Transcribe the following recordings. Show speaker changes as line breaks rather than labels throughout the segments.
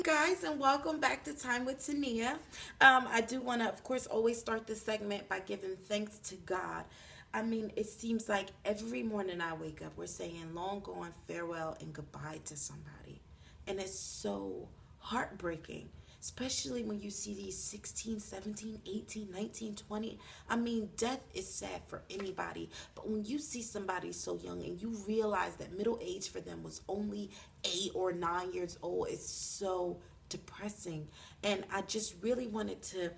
Guys, and welcome back to Time with Tania. I do want to, of course, always start this segment by giving thanks to God. I mean, it seems like every morning I wake up, we're saying long gone farewell and goodbye to somebody. And it's so heartbreaking, especially when you see these 16, 17, 18, 19, 20. I mean, death is sad for anybody, but when you see somebody so young and you realize that middle age for them was only 8 or 9 years old, it's so depressing. And I just really wanted to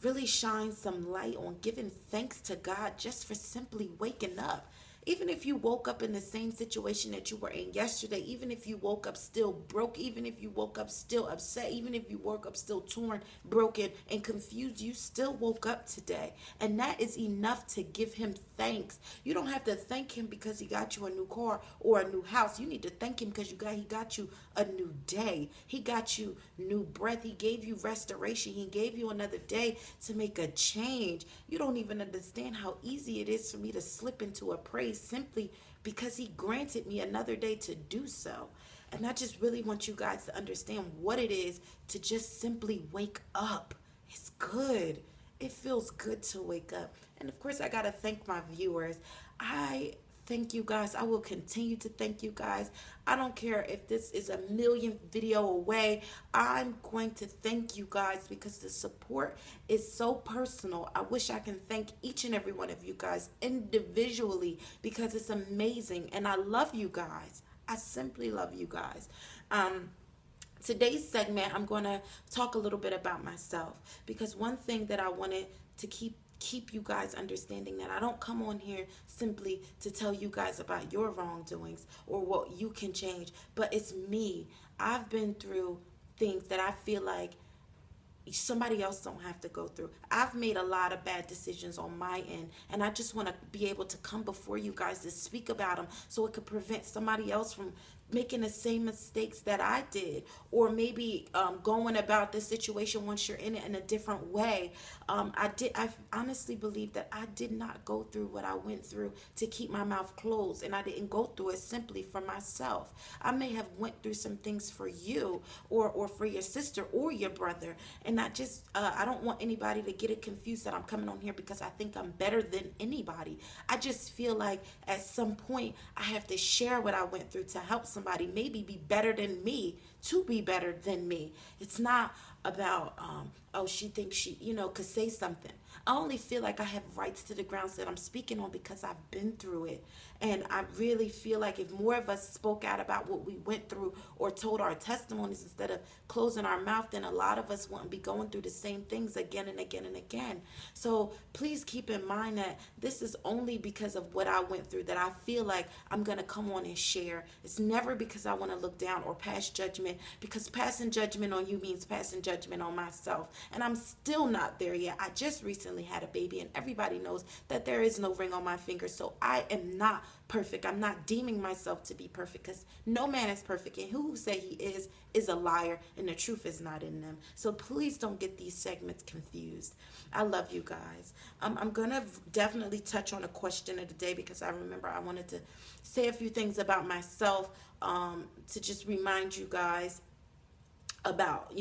really shine some light on giving thanks to God just for simply waking up. Even if you woke up in the same situation that you were in yesterday, even if you woke up still broke, even if you woke up still upset, even if you woke up still torn, broken, and confused, you still woke up today. And that is enough to give him thanks. You don't have to thank him because he got you a new car or a new house. You need to thank him because he got you a new day. He got you new breath. He gave you restoration. He gave you another day to make a change. You don't even understand how easy it is for me to slip into a praise simply because he granted me another day to do so. And I just really want you guys to understand what it is to just simply wake up. It's good. It feels good to wake up. And of course, I got to thank my viewers. I thank you guys. I will continue to thank you guys. I don't care if this is a million video away. I'm going to thank you guys because the support is so personal. I wish I can thank each and every one of you guys individually because it's amazing. And I love you guys. I simply love you guys. Today's segment, I'm going to talk a little bit about myself because one thing that I wanted to keep you guys understanding that I don't come on here simply to tell you guys about your wrongdoings or what you can change, but it's me. I've been through things that I feel like somebody else don't have to go through. I've made a lot of bad decisions on my end, and I just want to be able to come before you guys to speak about them so it could prevent somebody else from making the same mistakes that I did, or maybe going about this situation once you're in it in a different way. I honestly believe that I did not go through what I went through to keep my mouth closed, and I didn't go through it simply for myself. I may have went through some things for you, or for your sister or your brother, and I don't want anybody to get it confused that I'm coming on here because I think I'm better than anybody. I just feel like at some point I have to share what I went through to help somebody maybe be better than me, to be better than me. It's not about oh, she thinks could say something. I only feel like I have rights to the grounds that I'm speaking on because I've been through it. And I really feel like if more of us spoke out about what we went through or told our testimonies instead of closing our mouth, then a lot of us wouldn't be going through the same things again and again and again. So please keep in mind that this is only because of what I went through that I feel like I'm going to come on and share. It's never because I want to look down or pass judgment, because passing judgment on you means passing judgment on myself. And I'm still not there yet. I just recently had a baby, and everybody knows that there is no ring on my finger. So I am not perfect. I'm not deeming myself to be perfect because no man is perfect. And who say he is a liar, and the truth is not in them. So please don't get these segments confused. I love you guys. I'm going to definitely touch on a question of the day because I remember I wanted to say a few things about myself to just remind you guys about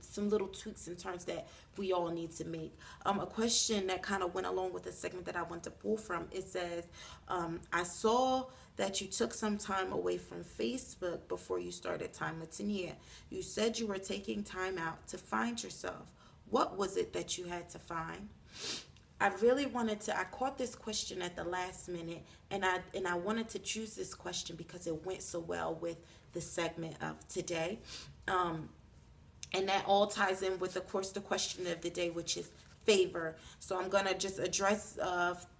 some little tweaks and turns that we all need to make. A question that kind of went along with the segment that I want to pull from, it says, I saw that you took some time away from Facebook before you started Time with Tania. You said you were taking time out to find yourself. What was it that you had to find? I caught this question at the last minute, and I wanted to choose this question because it went so well with the segment of today. And that all ties in with, of course, the question of the day, which is favor. So I'm going to just address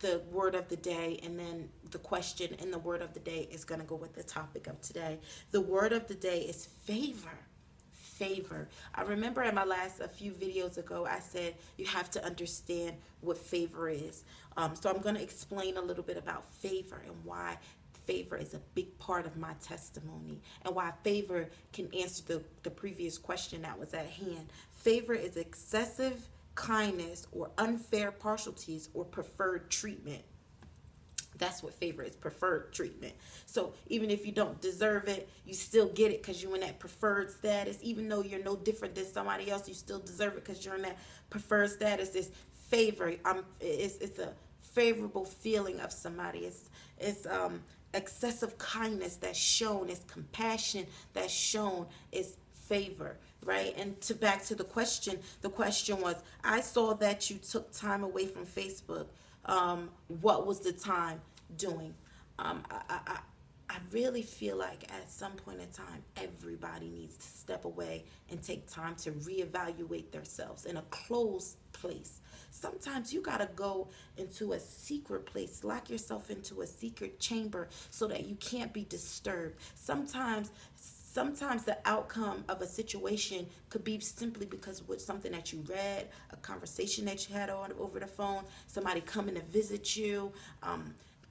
the word of the day, and then the question in the word of the day is going to go with the topic of today. The word of the day is favor. Favor. I remember in a few videos ago, I said you have to understand what favor is. So I'm going to explain a little bit about favor and why favor is a big part of my testimony, and why favor can answer the previous question that was at hand. Favor is excessive kindness or unfair partialities or preferred treatment. That's what favor is, preferred treatment. So even if you don't deserve it, you still get it because you're in that preferred status. Even though you're no different than somebody else, you still deserve it because you're in that preferred status. It's favor. It's a favorable feeling of somebody. It's excessive kindness that's shown. It's compassion that's shown. It's favor, right? And to back to the question was, I saw that you took time away from Facebook. What was the time doing? I really feel like at some point in time, everybody needs to step away and take time to reevaluate themselves in a closed place. Sometimes you got to go into a secret place, lock yourself into a secret chamber so that you can't be disturbed. Sometimes the outcome of a situation could be simply because of something that you read, a conversation that you had over the phone, somebody coming to visit you.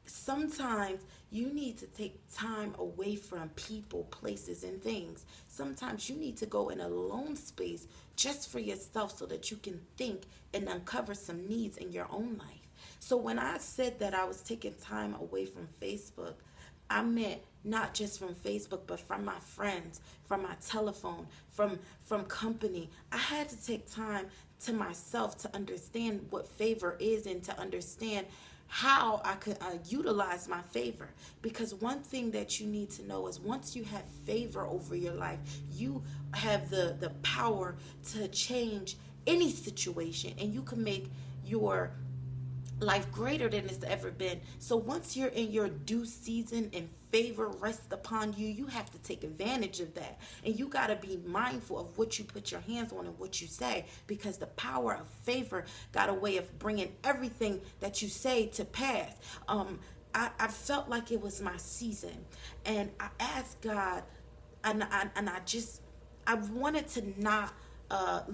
Sometimes you need to take time away from people, places, and things. Sometimes you need to go in a lone space just for yourself so that you can think and uncover some needs in your own life. So when I said that I was taking time away from Facebook, I meant not just from Facebook, but from my friends, from my telephone, from company. I had to take time to myself to understand what favor is and to understand how I could utilize my favor. Because one thing that you need to know is once you have favor over your life, you have the power to change any situation, and you can make your life greater than it's ever been. So once you're in your due season and favor rests upon you, you have to take advantage of that. And you got to be mindful of what you put your hands on and what you say, because the power of favor got a way of bringing everything that you say to pass. I felt like it was my season, and I asked God, and I wanted to not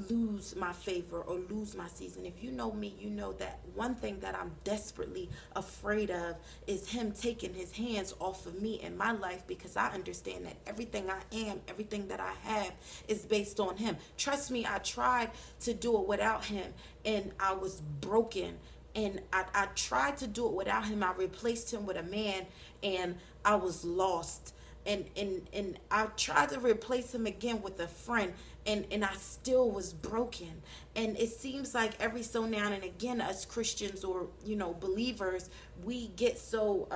lose my favor or lose my season. If you know me, you know that one thing that I'm desperately afraid of is him taking his hands off of me in my life, because I understand that everything I am, everything that I have is based on him. Trust me, I tried to do it without him and I was broken. And I tried to do it without him. I replaced him with a man and I was lost. And I tried to replace him again with a friend, and I still was broken. And it seems like every so now and again, us Christians or believers, we get so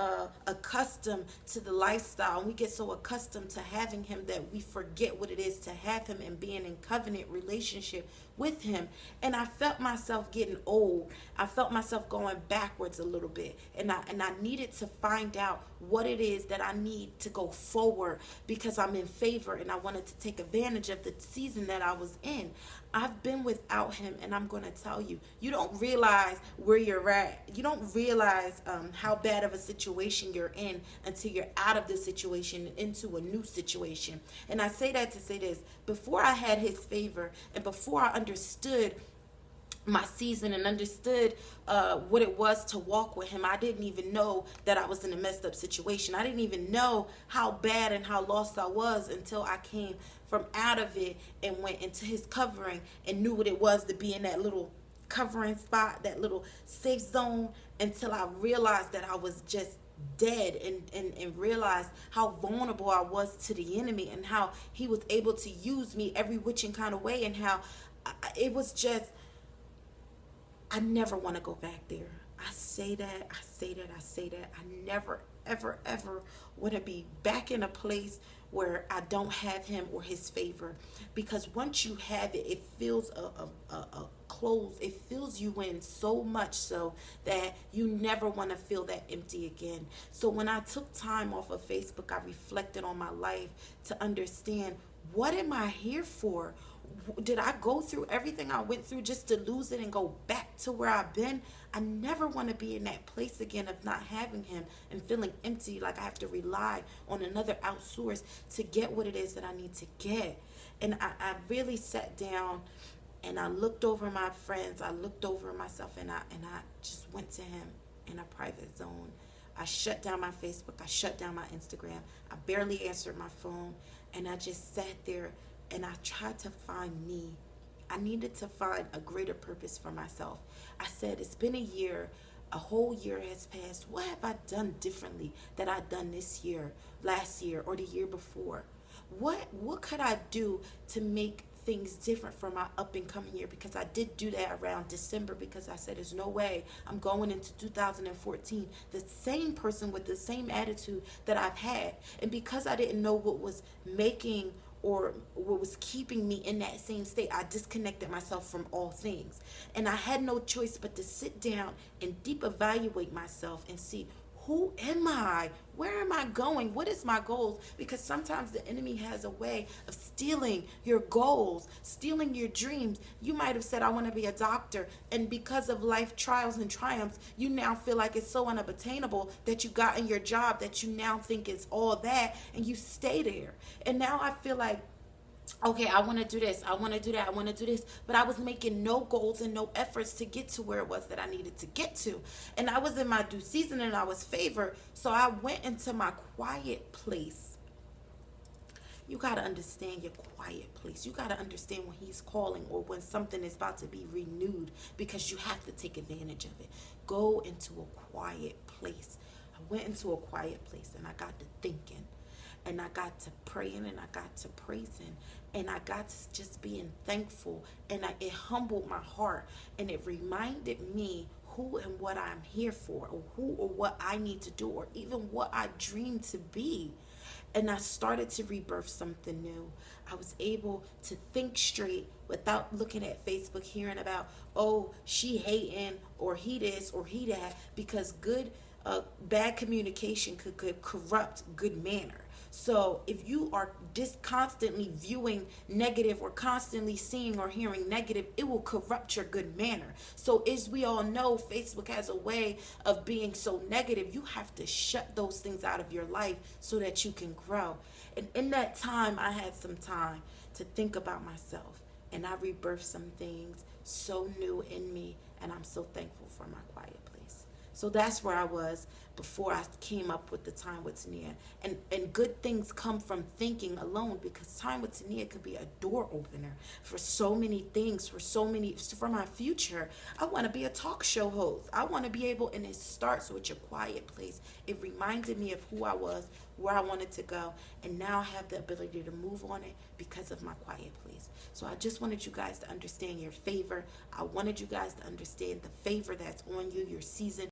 accustomed to the lifestyle, and we get so accustomed to having him that we forget what it is to have him and being in covenant relationship with him. And I felt myself getting old. I felt myself going backwards a little bit, and I needed to find out what it is that I need to go forward, because I'm in favor and I wanted to take advantage of the season that I was in. I've been without him, and I'm going to tell you, you don't realize where you're at. You don't realize how bad of a situation you're in until you're out of the situation and into a new situation. And I say that to say this: before I had his favor and before I understood my season and understood what it was to walk with him, I didn't even know that I was in a messed up situation. I didn't even know how bad and how lost I was until I came from out of it and went into his covering and knew what it was to be in that little covering spot, that little safe zone, until I realized that I was just dead, and realized how vulnerable I was to the enemy and how he was able to use me every which and kind of way, and how it was just, I never want to go back there. I say that. I never, ever, ever want to be back in a place where I don't have him or his favor. Because once you have it, it feels a close. It fills you in so much so that you never want to feel that empty again. So when I took time off of Facebook, I reflected on my life to understand, what am I here for? Did I go through everything I went through just to lose it and go back to where I've been? I never want to be in that place again of not having him and feeling empty, like I have to rely on another outsource to get what it is that I need to get. And I really sat down and I looked over my friends, I looked over myself, and I just went to him in a private zone. I shut down my Facebook, I shut down my Instagram, I barely answered my phone, and I just sat there and I tried to find me. I needed to find a greater purpose for myself. I said, it's been a year. A whole year has passed. What have I done differently that I done this year, last year, or the year before? What could I do to make things different for my up and coming year? Because I did do that around December, because I said there's no way I'm going into 2014 the same person with the same attitude that I've had. And because I didn't know what was making or what was keeping me in that same state, I disconnected myself from all things. And I had no choice but to sit down and deep evaluate myself and see, who am I? Where am I going? What is my goals? Because sometimes the enemy has a way of stealing your goals, stealing your dreams. You might have said, I want to be a doctor. And because of life trials and triumphs, you now feel like it's so unobtainable that you got in your job that you now think it's all that, and you stay there. And now I feel like, okay, I want to do this, I want to do that, I want to do this, but I was making no goals and no efforts to get to where it was that I needed to get to. And I was in my due season and I was favored, so I went into my quiet place. You got to understand your quiet place. You got to understand when he's calling or when something is about to be renewed, because you have to take advantage of it. Go into a quiet place. I went into a quiet place and I got to thinking, and I got to praying, and I got to praising, and I got to just being thankful, and it humbled my heart, and it reminded me who and what I'm here for, or who or what I need to do, or even what I dream to be. And I started to rebirth something new. I was able to think straight without looking at Facebook, hearing about, oh, she hating, or he this, or he that, because bad communication could corrupt good manner. So if you are just constantly viewing negative, or constantly seeing or hearing negative, it will corrupt your good manner. So as we all know, Facebook has a way of being so negative. You have to shut those things out of your life so that you can grow. And in that time, I had some time to think about myself, and I rebirthed some things so new in me, and I'm so thankful for my quiet place. So that's where I was before I came up with the Time with Tania. And good things come from thinking alone, because Time with Tania could be a door opener for so many things, for my future. I want to be a talk show host. I want to be able, and it starts with your quiet place. It reminded me of who I was, where I wanted to go, and now I have the ability to move on it because of my quiet place. So I just wanted you guys to understand your favor. I wanted you guys to understand the favor that's on you, your season,